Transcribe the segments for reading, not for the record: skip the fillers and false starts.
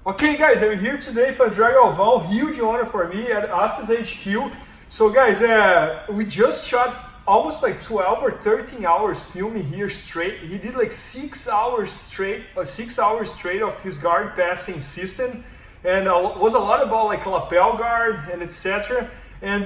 Okay guys, I'm here today for André Galvão, huge honor for me at Atos HQ. So guys, we just shot almost like 12 or 13 hours filming here straight. He did like 6 hours straight, 6 hours straight of his guard passing system. And was a lot about like lapel guard and etc. And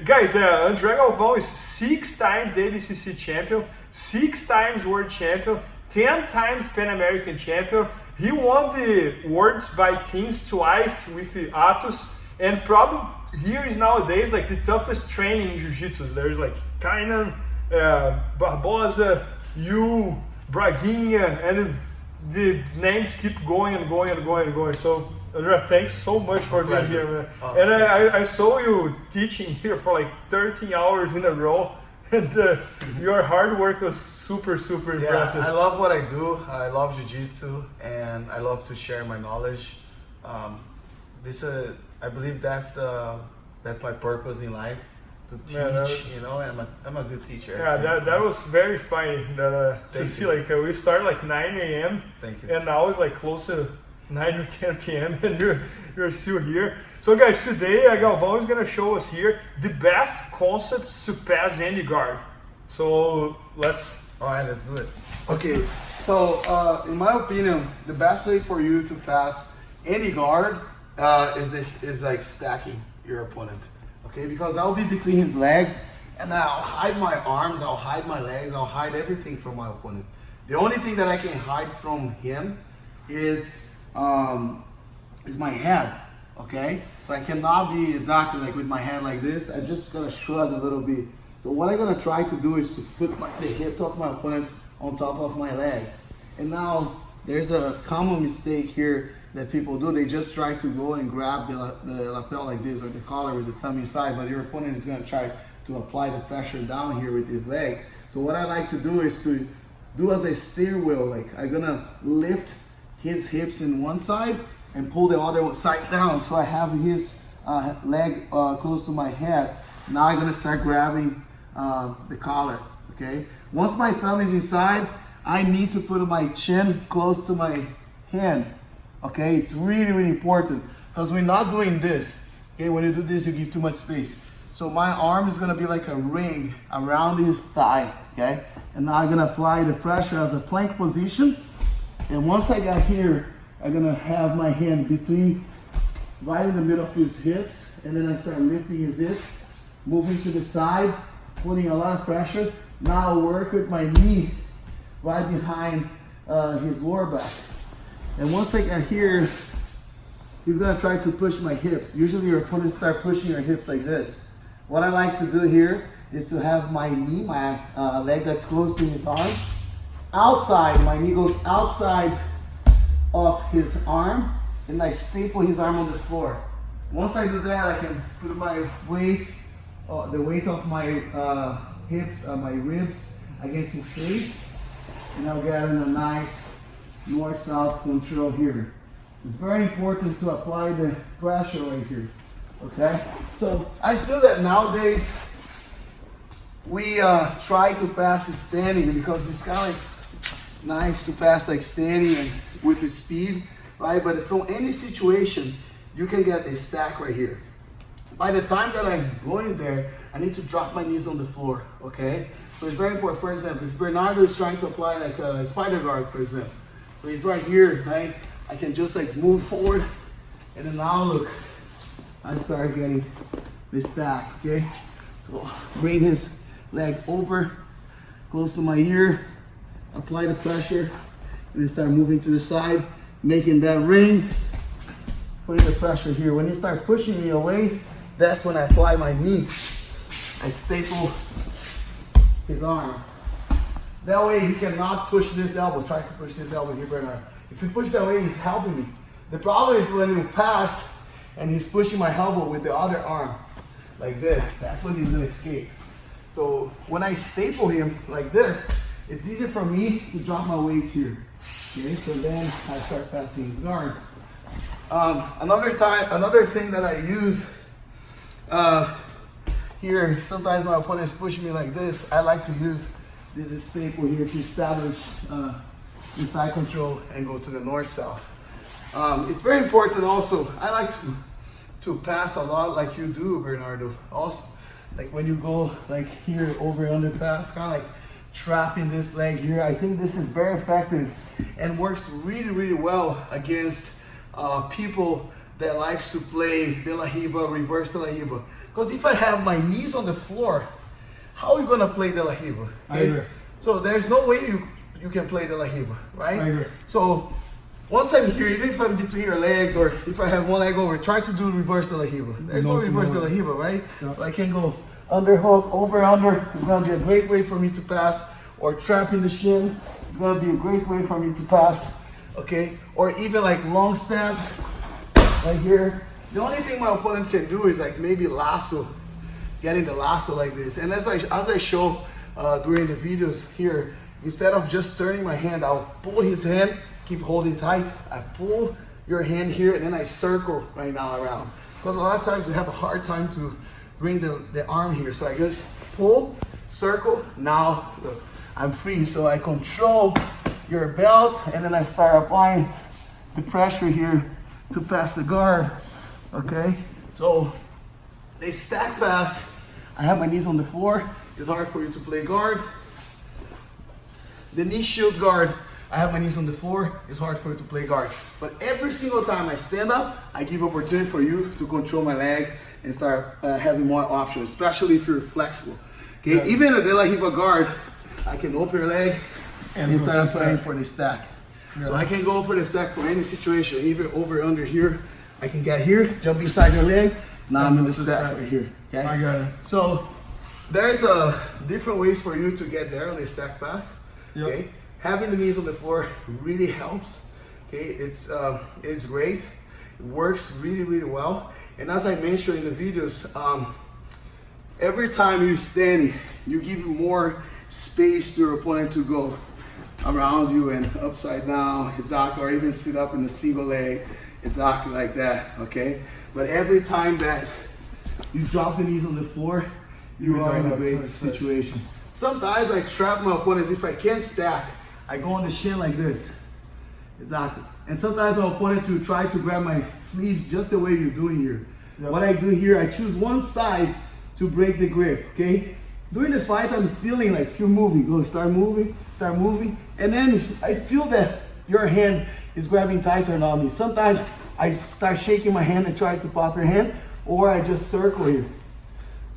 guys, André Galvão is 6 times ADCC champion, 6 times world champion, 10 times Pan American champion. He won the Worlds by teams twice with the Atos, and probably here is nowadays like the toughest training in Jiu-Jitsu. There's like Kainan, Barbosa, Yu, Braguinha, and the names keep going and going and going and going. So André, thanks so much for being here, man. And I saw you teaching here for like 13 hours in a row. And your hard work was super impressive. I love what I do. I love Jiu-Jitsu and I love to share my knowledge. I believe that's my purpose in life, to teach, you know, and I'm a good teacher. Yeah, that was very inspiring to see. Like we started like 9 a.m. Thank you. And now it's like close to 9 or 10 p.m. and you're still here. So guys, today Galvão is gonna show us here the best concepts to pass any guard. So let's do it. Okay, so in my opinion, the best way for you to pass any guard is like stacking your opponent. Okay, because I'll be between his legs and I'll hide my arms, I'll hide my legs, I'll hide everything from my opponent. The only thing that I can hide from him is my head. Okay, so I cannot be exactly like with my hand like this. I just gotta shrug a little bit. So what I'm gonna try to do is to put the hips of my opponent on top of my leg. And now there's a common mistake here that people do. They just try to go and grab the lapel like this, or the collar with the thumb inside, but your opponent is gonna try to apply the pressure down here with his leg. So what I like to do is to do as a steer wheel. Like I'm gonna lift his hips in one side and pull the other side down, so I have his leg close to my head. Now I'm gonna start grabbing the collar, okay? Once my thumb is inside, I need to put my chin close to my hand, okay? It's really important, because we're not doing this, okay? When you do this, you give too much space. So my arm is gonna be like a ring around his thigh, okay? And now I'm gonna apply the pressure as a plank position, and once I got here, I'm gonna have my hand right in the middle of his hips, and then I start lifting his hips, moving to the side, putting a lot of pressure. Now I'll work with my knee right behind his lower back. And once I get here, he's gonna try to push my hips. Usually your opponent start pushing your hips like this. What I like to do here is to have my knee, my leg that's close to his arm, outside. My knee goes outside of his arm, and I staple his arm on the floor. Once I do that, I can put my weight, the weight of my hips, my ribs against his face, and I'll get in a nice north-south control here. It's very important to apply the pressure right here, okay? So I feel that nowadays we try to pass standing because it's kind of like nice to pass like standing and with the speed, right? But from any situation, you can get a stack right here. By the time that I'm going there, I need to drop my knees on the floor, okay? So it's very important. For example, if Bernardo is trying to apply like a spider guard, for example, so he's right here, right? I can just like move forward, and then now look, I start getting the stack, okay? So bring his leg over, close to my ear, apply the pressure, and then start moving to the side, making that ring, putting the pressure here. When you start pushing me away, that's when I apply my knee. I staple his arm. That way he cannot push this elbow. Try to push this elbow here, Bernard. If you push that way, he's helping me. The problem is when you pass and he's pushing my elbow with the other arm, like this, that's when he's gonna escape. So when I staple him like this, it's easier for me to drop my weight here. Okay, so then I start passing his guard. Another thing that I use here, sometimes my opponents push me like this. I like to use this staple here to establish inside control and go to the north-south. It's very important also. I like to pass a lot like you do, Bernardo. Also, like when you go like here over under pass, kind of like trapping this leg here. I think this is very effective and works really, really well against people that likes to play De La Riva, reverse De La Riva. Because if I have my knees on the floor, how are you gonna play De La Riva? Okay? I agree. So there's no way you can play De La Riva, right? I agree. So once I'm here, even if I'm between your legs or if I have one leg over, try to do reverse De La Riva. There's no reverse De La Riva, right? Yeah. So I can go underhook, over, under. It's gonna be a great way for me to pass. Or trapping the shin. It's gonna be a great way for me to pass. Okay? Or even like long step, right here. The only thing my opponent can do is like maybe lasso, getting the lasso like this. And as I show during the videos here, instead of just turning my hand, I'll pull his hand, keep holding tight. I pull your hand here and then I circle right now around. Because a lot of times we have a hard time to bring the arm here. So I just pull, circle, now look, I'm free. So I control your belt and then I start applying the pressure here to pass the guard, okay? So they stack pass. I have my knees on the floor. It's hard for you to play guard. The knee shield guard, I have my knees on the floor. It's hard for you to play guard. But every single time I stand up, I give opportunity for you to control my legs and start having more options, especially if you're flexible. Okay, yeah. Even a De La Riva guard, I can open your leg and start applying for the stack. Yeah. So I can go for the stack for any situation, even over under here. I can get here, jump inside your leg. Now I'm in the stack right here. Okay. I got it. So there's different ways for you to get there on the stack pass. Yep. Okay. Having the knees on the floor really helps. Okay, it's great. It works really, really well. And as I mentioned in the videos, every time you're standing, you give more space to your opponent to go around you and upside down, exactly, or even sit up in a single leg, exactly like that, okay? But every time that you drop the knees on the floor, you are in a great situation. Sometimes I trap my opponents. If I can't stack, I go on the shin like this, exactly. And sometimes my opponents will try to grab my sleeves just the way you're doing here. Yep. What I do here, I choose one side to break the grip, okay? During the fight, I'm feeling like you're moving. Go, start moving. And then I feel that your hand is grabbing tighter on me. Sometimes I start shaking my hand and try to pop your hand, or I just circle here.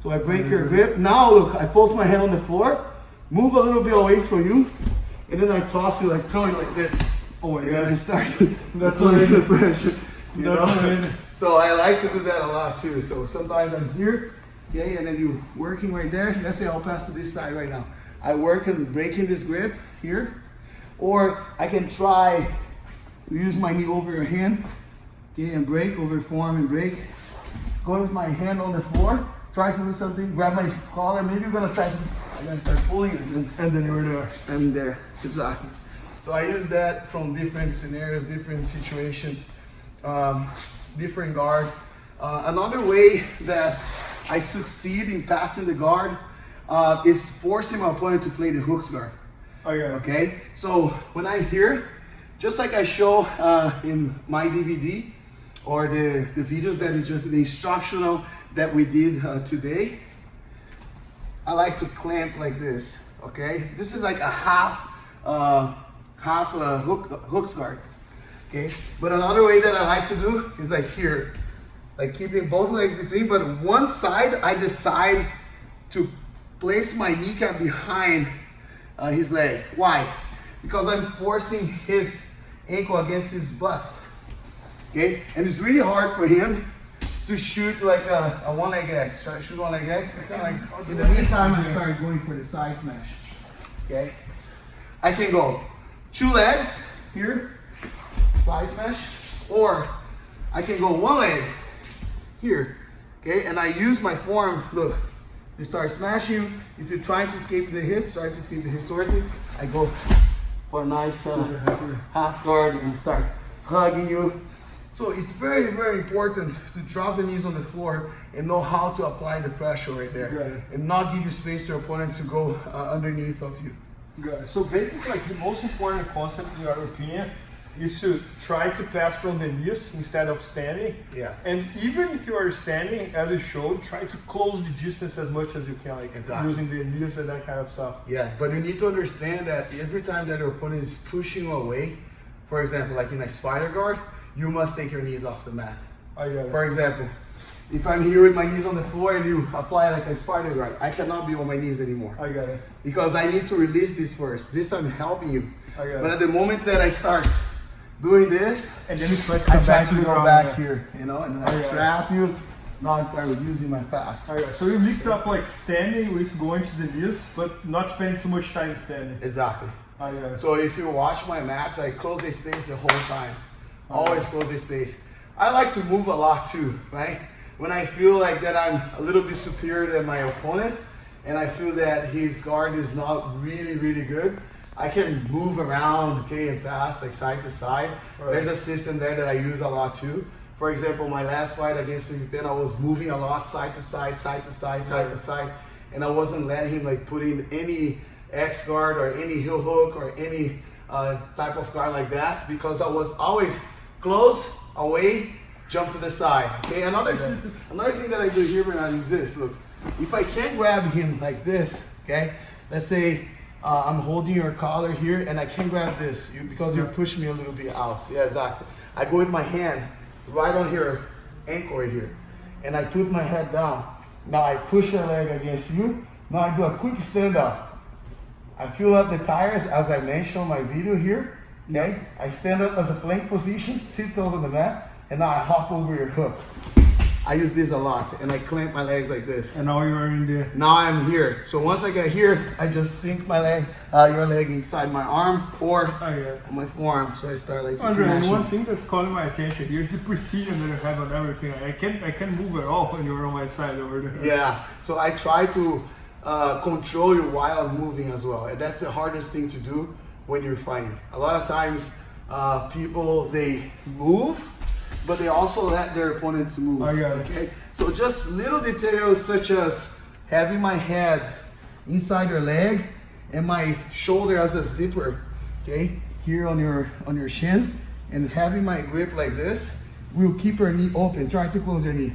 So I break your grip. Now look, I post my hand on the floor, move a little bit away from you, and then I toss you, like throw you like this. Oh my God, I start that's amazing. Pressure. That's amazing. So I like to do that a lot too. So sometimes I'm here, okay, and then you working right there. Let's say I'll pass to this side right now. I work on breaking this grip here, or I can try to use my knee over your hand, okay, and break, over forearm and break. Go with my hand on the floor, try to do something, grab my collar, maybe you're gonna I'm gonna start pulling and then you're there. I'm there, exactly. So I use that from different scenarios, different situations, different guard. Another way that I succeed in passing the guard is forcing my opponent to play the hooks guard. Oh, yeah. Okay, so when I'm here, just like I show in my DVD or the videos that we just, the instructional that we did today, I like to clamp like this, okay? This is like a half hooks guard, okay? But another way that I like to do is like here, like keeping both legs between, but one side I decide to place my kneecap behind his leg. Why? Because I'm forcing his ankle against his butt, okay? And it's really hard for him to shoot like a one-leg X. Try to shoot one-leg X. It's kind of like, in the meantime, I start going for the side smash, okay? I can go 2 legs here, side smash, or I can go 1 leg here, okay? And I use my forearm, look, you start smashing. If you're trying to escape the hips, try to escape the hips towards me, I go for a nice half guard and start hugging you. So it's very, very important to drop the knees on the floor and know how to apply the pressure right there, right, and not give you space to your opponent to go underneath of you. Good. So basically, like the most important concept in your opinion is to try to pass from the knees instead of standing. Yeah. And even if you are standing, as you showed, try to close the distance as much as you can, like using the knees and that kind of stuff. Yes, but you need to understand that every time that your opponent is pushing you away, for example, like in a spider guard, you must take your knees off the mat. I got it. For example, if I'm here with my knees on the floor and you apply like a spider guard, I cannot be on my knees anymore. I got it. Because I need to release this first. This I'm helping you. I got But it. at the moment that I start doing this, And then you try to come I try back to the go ground, back yeah. here, you know, and then I trap you. Now I start using my pass. Alright, so you mix up like standing with going to the knees, but not spending too much time standing. Exactly. I got it. So if you watch my match, I close the space the whole time. Always close the space. I like to move a lot too, right? When I feel like that I'm a little bit superior than my opponent, and I feel that his guard is not really, really good, I can move around, okay, and pass like side to side. Right. There's a system there that I use a lot too. For example, my last fight against Felipe, I was moving a lot side to side, side to side, side to side, and I wasn't letting him like put in any X guard or any heel hook or any type of guard like that, because I was always close, away, jump to the side. Okay, another system, another thing that I do here, Bernardo, is this. Look, if I can't grab him like this, okay, let's say I'm holding your collar here and I can't grab this because you're pushing me a little bit out. Yeah, exactly. I go with my hand right on your ankle right here, and I put my head down. Now I push your leg against you. Now I do a quick stand up. I fill up the tires as I mentioned on my video here. Okay, I stand up as a plank position, tiptoe to the mat, and now I hop over your hook. I use this a lot, and I clamp my legs like this. And now you are in the... Now I'm here. So once I get here, I just sink my leg, your leg inside my arm or my forearm. So I start like André, and smashing. one thing that's calling my attention here is the precision that you have on everything. I can't move at all when you're on my side over there. Yeah, so I try to control you while I'm moving as well. And that's the hardest thing to do when you're fighting. A lot of times people, they move, but they also let their opponents move. I got it. Okay, so just little details such as having my head inside your leg and my shoulder as a zipper, okay, here on your shin, and having my grip like this will keep your knee open. Try to close your knee.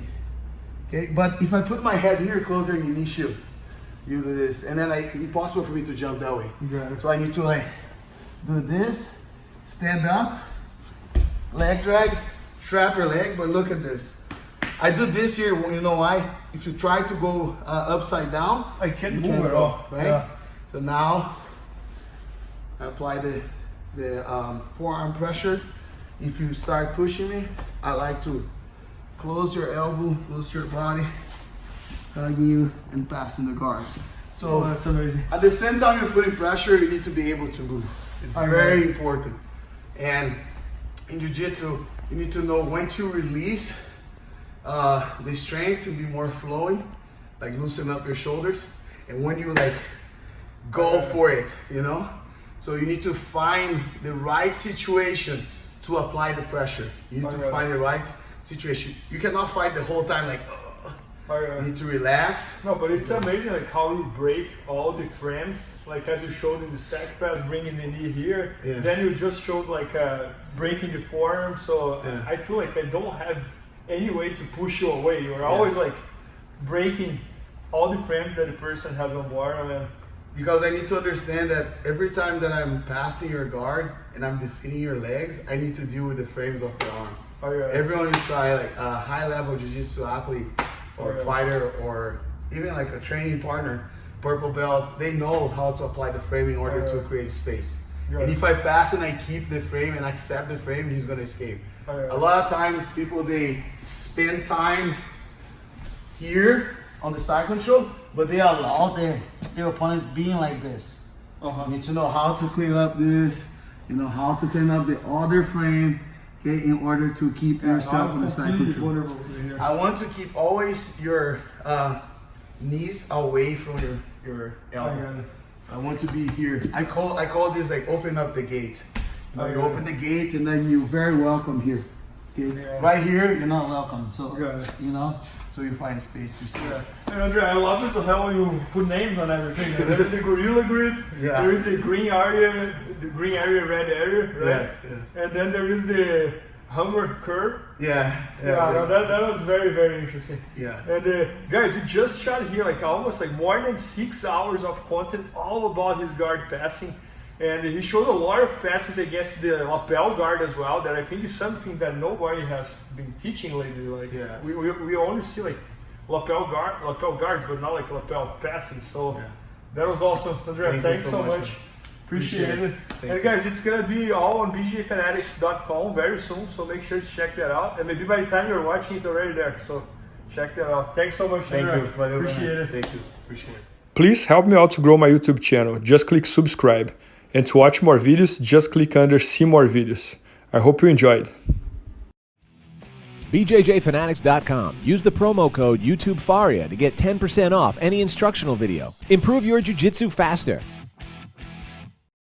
Okay, but if I put my head here, close your knee shield. You do this, and then it's impossible for me to jump that way. Got it. So I need to like do this, stand up, leg drag, trap your leg, but look at this. I do this here, you know why? If you try to go upside down, I can't you move can't at go, all. right? Yeah. So now, I apply the forearm pressure. If you start pushing me, I like to close your elbow, close your body, hugging you, and passing the guard. So that's amazing. at the same time you're putting pressure, you need to be able to move. It's very important. And in Jiu-Jitsu, you need to know when to release the strength and be more flowing, like loosen up your shoulders, and when you like go for it, you know? So you need to find the right situation to apply the pressure. You need to find the right situation. You cannot fight the whole time like, you need to relax. No, but it's amazing like how you break all the frames, like as you showed in the stack pass, bringing the knee here. Yes. Then you just showed like breaking the forearm. So Yeah. I feel like I don't have any way to push you away. You're always like breaking all the frames that the person has on board. And Because I need to understand that every time that I'm passing your guard and I'm defeating your legs, I need to deal with the frames of your arm. Everyone you try, like a high-level jiu-jitsu athlete or fighter or even like a training partner, purple belt, they know how to apply the frame in order to create space. And if I pass and I keep the frame and accept the frame, he's gonna escape. A lot of times people, they spend time here on the side control, but they allow their opponent being like this. You need to know how to clean up this, you know, how to clean up the other frame, okay, in order to keep yourself on the side control. I want to keep always your knees away from your elbow. I want to be here. I call this like open up the gate. You know, you open the gate and then you're very welcome here. Okay, right here, you're not welcome. So, Yeah. you know, so you find space to sit. Yeah. And Andre, I love it how you put names on everything. There's the gorilla grip, Yeah. there is the green area, red area, right? Yes, yes. And then there is the hammer curve. Yeah, No, that was very, very interesting. Yeah. And guys, we just shot here like almost like more than 6 hours of content all about his guard passing. And he showed a lot of passes against the lapel guard as well, that I think is something that nobody has been teaching lately. Like Yes. we only see like lapel guards, but not like lapel passing. So that was awesome. André, thanks so much. Appreciate it. And guys, it's gonna be all on bjfanatics.com very soon, so make sure to check that out. And maybe by the time you're watching, it's already there. So check that out. Thanks so much, André. Appreciate it. Thank you. Appreciate it. Please help me out to grow my YouTube channel. Just click subscribe. And to watch more videos, just click under see more videos. I hope you enjoyed. BJJFanatics.com. Use the promo code YouTubeFaria to get 10% off any instructional video. Improve your jiu-jitsu faster.